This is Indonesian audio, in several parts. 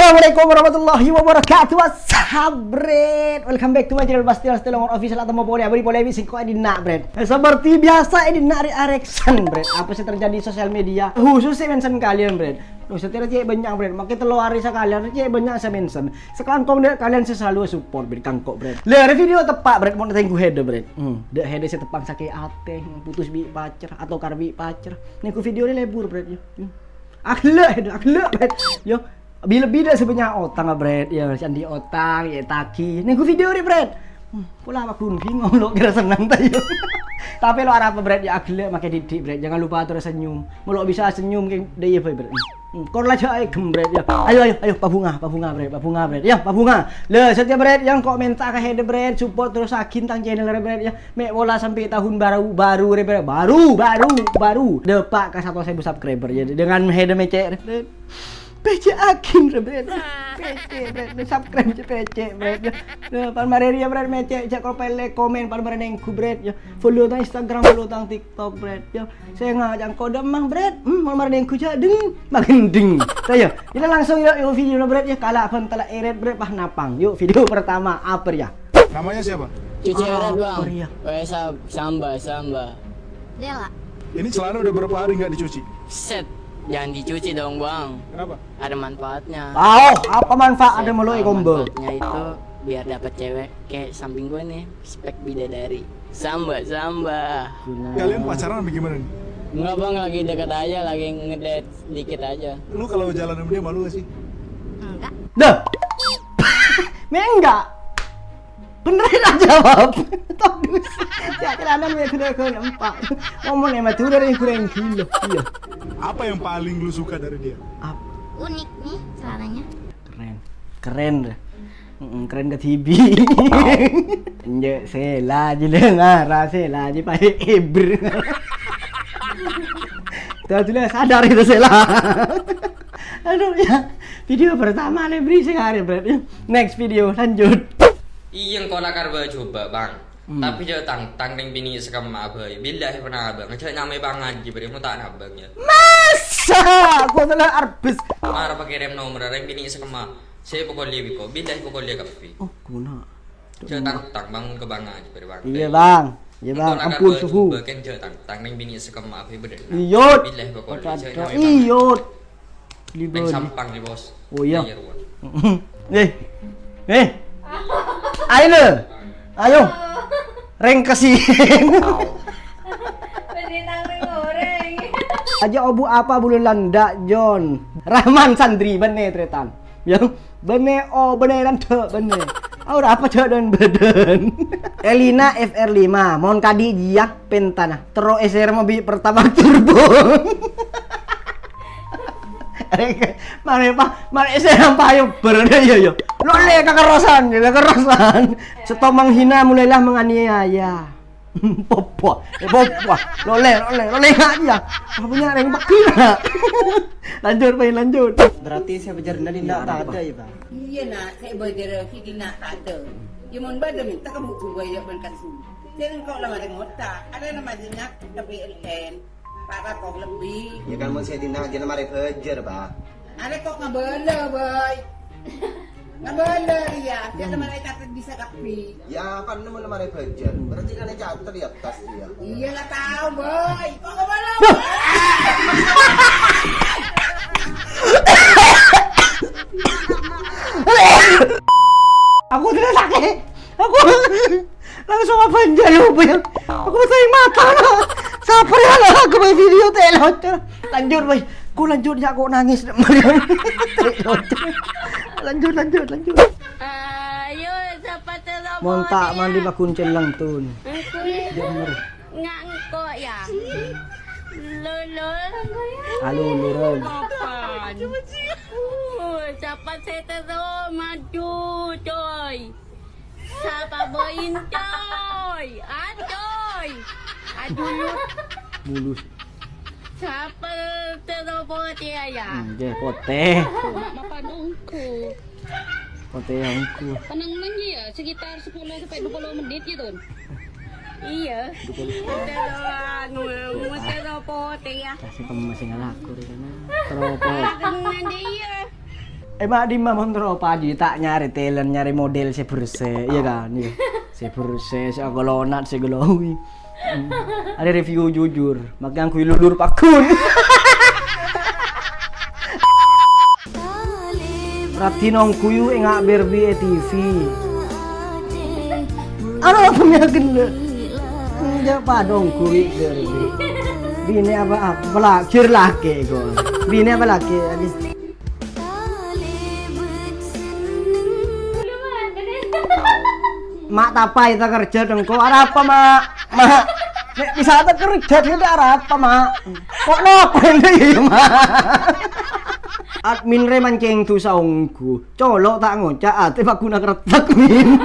Assalamualaikum warahmatullahi wabarakatuh. Sabret, welcome back to my channel Bastian Stelong official atau mau boleh beri polemik singko edina Bret. Seperti biasa edina Areksan Bret. Apa sih terjadi di sosial media khususnya mention kalian Bret. Setelah cek banyak Bret, makin telur hari sekalian cek banyak saya mention. Sekantong deh kalian selalu support Bret kangkok Bret. Lere video tepat Bret mau tengku head Bret. Dek head saya tepang sakit ate, putus bi pacar atau karbi pacar. Nih ku video ini lebur Bret yo. Akhlak Bret. Yo. Bila-bila sebenarnya otang Bret, ya candi otang, ya taki. Nih video ni Bret. Pula aku bingung lo kira senang tayo. Tapi lo arah apa Bret ya agile makai didik Bret. Jangan lupa terus senyum. Mau bisa senyum kayak dia Bret. Kor lah cai Bret ya. Ayo pabunga Bret. Ya pabunga. Le setiap Bret yang komentar ke head Bret, support terus akin tang channel Bret ya. Mek bola sampai tahun baru Bret. Baru. Depak ke 1.000 subscriber ya. Dengan head mecek Bret. PC akin Bret. PC Bret, subscribe je PC Bret. Pan Maria Bret mecek cek kopele komen pan barenengku Bret ya. Follow tang Instagram, follow tang TikTok Bret ya. Saya ngajak kode mang Bret. Pan barenengku ja deng makin deng. Saya. Kita langsung yuk video Bret ya kala pan tala eret Bret pah napang. Yuk video pertama apa ya? Namanya siapa? Cuci Bang. Ya. Samba. Dela. Ini celana udah berapa hari nggak dicuci? Set. Jangan dicuci dong Bang. Kenapa? Ada manfaatnya. Apa manfaat ada melalui combo? Manfaatnya itu biar dapat cewek kayak samping gue nih, spek bidadari. Samba. Kalian pacaran apa gimana nih? Enggak Bang, lagi deket aja, lagi ngedate dikit aja. Lu kalau jalan sama dia malu gak sih? Enggak. Dah. Enggak. Beneran aja jawab. Todus. Ya kelanan me kuda ko nampak. Ngomong emang tuh dari kurang kilo. Iya. Apa yang paling lu suka dari dia? Unik nih celananya. Keren deh. Keren ke TV. Nje sela je dengar, sela je pakai eber. Tuh sadar itu sela. Aduh ya. Video pertama nih beri sehari berarti. Next video lanjut. Iya kau nak karba coba bang. Tapi jangan tangting bini sekam abai. Bila pernah abang, ngecek nyamai bang aja beri mau tak abangnya. Masa aku telah arbes. Marah pakai rem nomor rem bini sekam. Saya pokok lihat biko. Bila pokok lihat kafe. Oh guna. Jangan bangun ke bang aja beri bang. Iya bang. Iya bang. Ampun suhu. Bahkan jangan tangting bini sekam abai beri. Iyot. Bila pokok lihat. Iyot. Libur. Sampang di bos. Oh iya. Ayo. Reng kasih. Aja obu apa bulu landak John. Rahman Sandri bene tretan. Yang bene lante bene. Aura apa cak dan badan. Elina FR5 mon kadi jiak pentana. Tero SR mobil pertama turbo. Mana SR payo berde yo. Lole kekerosan. Setelah menghina mulailah menganiaya. Popo. Lole aja. Punya reng bakina. Lanjut. Berarti saya berjanda di tak ada ya, Bang. Iya nak, saya berjara di nak tak ada. Ya mon bada minta kamu cuba ya berkat su. Saya kau lama dengan otak. Ada nama jenak tapi elen. Para kau lebih. Ya kan mau saya dinah aja nama repejer, Pak. Ada kok ngabala, boy. Ngabala ya. Dia nama catat bisa kapi. Ya kan nama repejer. Berarti kan catat di atas dia. Iya lah tahu, boy. Kok ngabala? Aku tidak sakit. Aku langsung apa jauh bayang. Aku masih mata lah. Sabar ya lah aku main video telot. Lanjut boy. Ku lanjut ya aku nangis. Lanjut. Ayo siapa terlalu. Montak mandi bakun celeng tun. Ngangko ya. Lulur. Halo lurun. Siapa saya terlalu maju coy. Siapa boin coy. Aduh. Mulus. Siapa terlalu dia ya. Oke, kote. Mapanungku. Kote yang ku. Penang manja ya sekitar 10 sampai 20 menit gitu. Iya. Kasih kamu masih ngalaku di sana. Teropos. Nanti iya. Mak di mah montro pagi tak nyari talent, nyari model seberse, iya kan? Iya. Seberse, segolonat, segolowi. Ada review jujur, makanya aku lulur pakun. Ratinong kuyu engak berbi TV. Ano punya gende? Enggak padong kuwi berbi. Bini apa pelakir laki kok. Bini apa laki lagi? Mak tapai tak kerja dengko arah apa mak? Mak bisa tak kerja tidak arah apa mak? Kok ngapain deh mak? Admin re mancing tu saungku, colok tak ngocak ate aku nak retak min.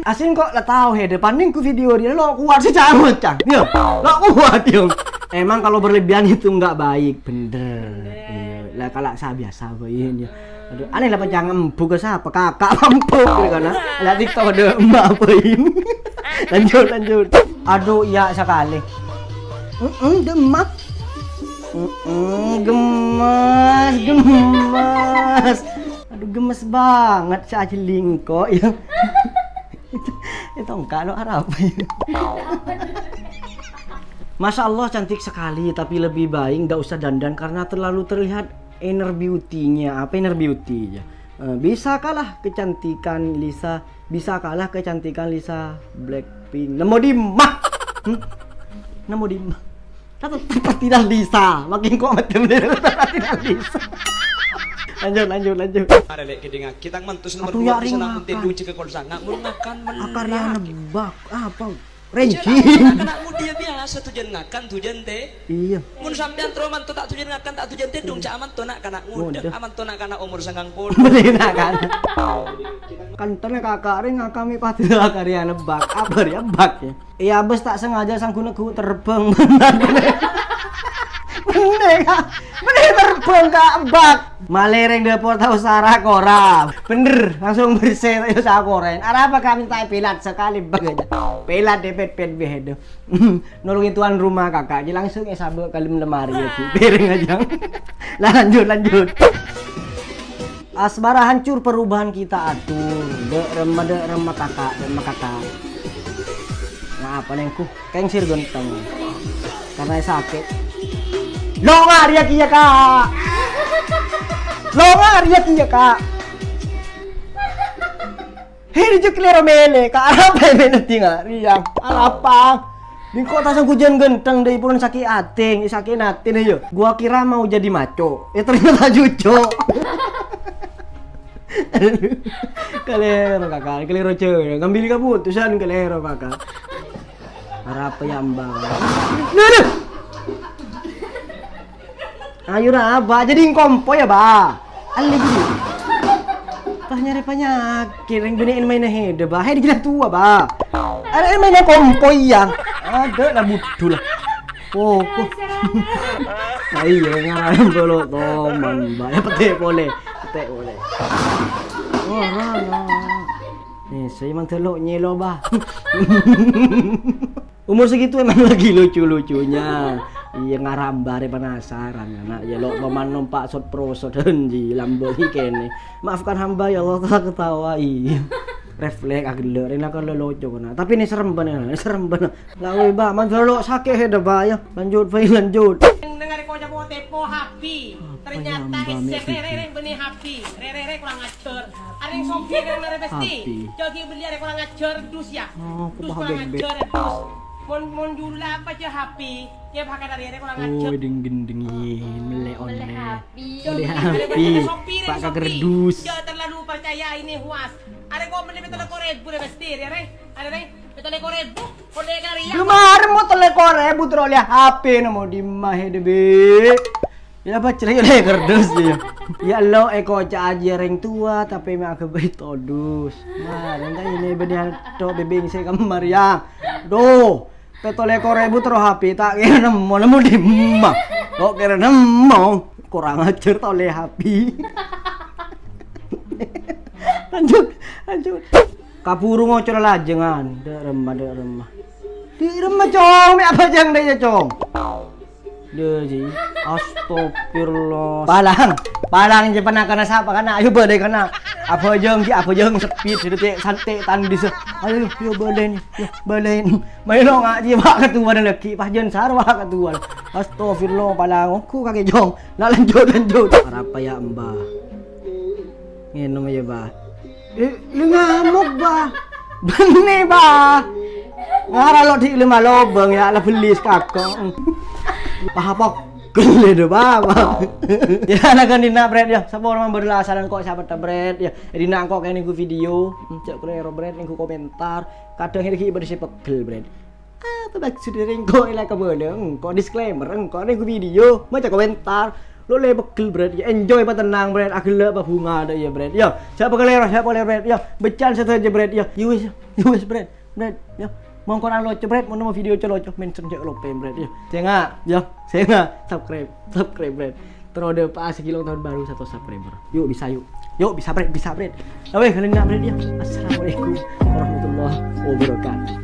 Asin kok lah tahu he depanin ku video dia lo kuat sih canggih cang, ya lo kuat dong. Emang kalau berlebihan itu nggak baik, bener. Iya, lah kalau saya biasa begini. Aduh, aneh lah jangan buka siapa kakak mampu gitu kan? Lah TikTok ada emak apain? Lanjut. Aduh, ya sekali. Demak. Gemes. Aduh, gemes banget si Ajeling kok ya. Itu enggak lo Arab. Masya Allah cantik sekali, tapi lebih baik nggak usah dandan karena terlalu terlihat inner beauty-nya. Apa inner beauty ya? Bisa kalah kecantikan Lisa Blackpink. Nemu di mah. Tetap tidak Lisa. Makin kok macam tidak Lisa. Lanjut. Ada lek kedinga kita mentus nomor Atuh 2 ya, di sana ring penting makan. duci ke kolsa nggak mun makan Akarnya nebak apa? Ranking. Ranking. Kena mu dia biasa tujuan ngakan tujuan teh. Iya. Mun sampean troman tu tak tujuan ngakan tak tujuan teh dong cak aman to nak kana muda Muda. aman to nak kana umur 90. Bener kan? Kantone kakak ring kami pasti karya nebak. Apa ya bak ya? Iya bos tak sengaja sangkuneku terbang bener. Bener terbang kak bak. Malereng dapur tahu sarah kora. Bener langsung bersih tahu sarah koren. Ada apa kami tak pelat sekali bag aja. Pelat depet behedo. Nolongin tuan rumah kakak. Jadi langsung sabuk kali lemari ya piring aja. Lanjut. Asmara hancur perubahan kita atur. Dek remah kakak. Nah apa nengku? Kengsir genteng. Karena sakit. Longar ya kia kak. Hei juk lero mele kak apa mele tinga riang apa? Di kota sang hujan genteng dari pulau sakit ating, sakit natin ayo. Gua kira mau jadi maco, ternyata juco. Kalero kakak, kalero cewek, ngambil keputusan kalero kakak. Harap peyambang. Nuh. Ayo nah, ba jadi kompo ya ba. Ali gitu. Tah nyari penyakit yang benein mainnya hede ba. Hede gila tua ba. Ada mainnya kompo yang. Ada lah budul lah. Pokok. Nah iya ngarang dulu teman ba. Ya petek boleh. Oh rana. Nih saya emang telok nyelo ba. Umur segitu emang lagi lucu-lucunya. Iya ngarambare penasaran anak ya lo paman numpak shot pro shot henji lambohi kene. Maafkan hamba ya Allah telah ketawai. Refleks agak rena kan lo lucu kena. Tapi ini serem bener. Lawe ba man lo sakit hede ba ya. Lanjut. Dengar ko jabo tepo happy. Ternyata rere benih happy. Rere kurang ajar. Ada yang sopir yang merebesti. Jogi beli ada kurang ajar dus ya. Dus kurang ajar dus. Mon jula apa aja happy. Ya pakai dari rere kurang ajar. Oh ding meleon. happy. Pak kagerdus. Jangan terlalu percaya ini huas. Ada kok menit betul koret boleh bestir ya re. Ada re betul koret bu. Boleh kari ya. Lumar mo tole kore butro lihat HP na mo di mahe debe. Ya ba cerai oleh kerdus dia. Ya lo eko ca aja reng tua tapi me aku bayi todus. Nah, nanti ini benih to bebing saya kamar ya. Do. Petole kore butro HP tak kira nemu di mah. Kok kira nemu kurang ajar tole HP. Lanjut. Kapuru ngocor lajengan. Dek remah. Di remah cong, apa jang dia cong? Dia je. Astagfirullah. Palang je pernah kena siapa kena. Ayo boleh kena. Apa jeng speed detik santai tan di se. Ayo yo boleh ni. Yo boleh. Mai lo ngak je bak ketua dan leki pas jen sarwa ketua. Astagfirullah palang aku kaki jong. Nak lanjut. Apa ya mbah? Ngeno ya bah. Lu ngamuk bah. Benih bah. Ngara lo di lima lobang ya lah beli kakak. Pahapok gele do baba. Ya nak dina bread ya. Sapa orang berlasaran kok sahabat bread ya. Dina kok kayak niku video, cek kero bread niku komentar. Kadang iki berisi pegel bread. Apa maksud ringko ila keboleng? Kok disclaimer engko niku video, maca komentar. Lo le pegel bread ya enjoy apa tenang bread. Agel apa bunga ada ya bread. Ya, siapa kelero bread ya. Becan saja bread ya. Yus bread. Bread ya. Mongko nang loco bread, mau video colo mention cek lo bread ya. Saya subscribe bread. Terode pas sekilo tahun baru 1 subscriber. Yuk bisa bread. Oke, kalian bread ya. Assalamualaikum warahmatullahi wabarakatuh.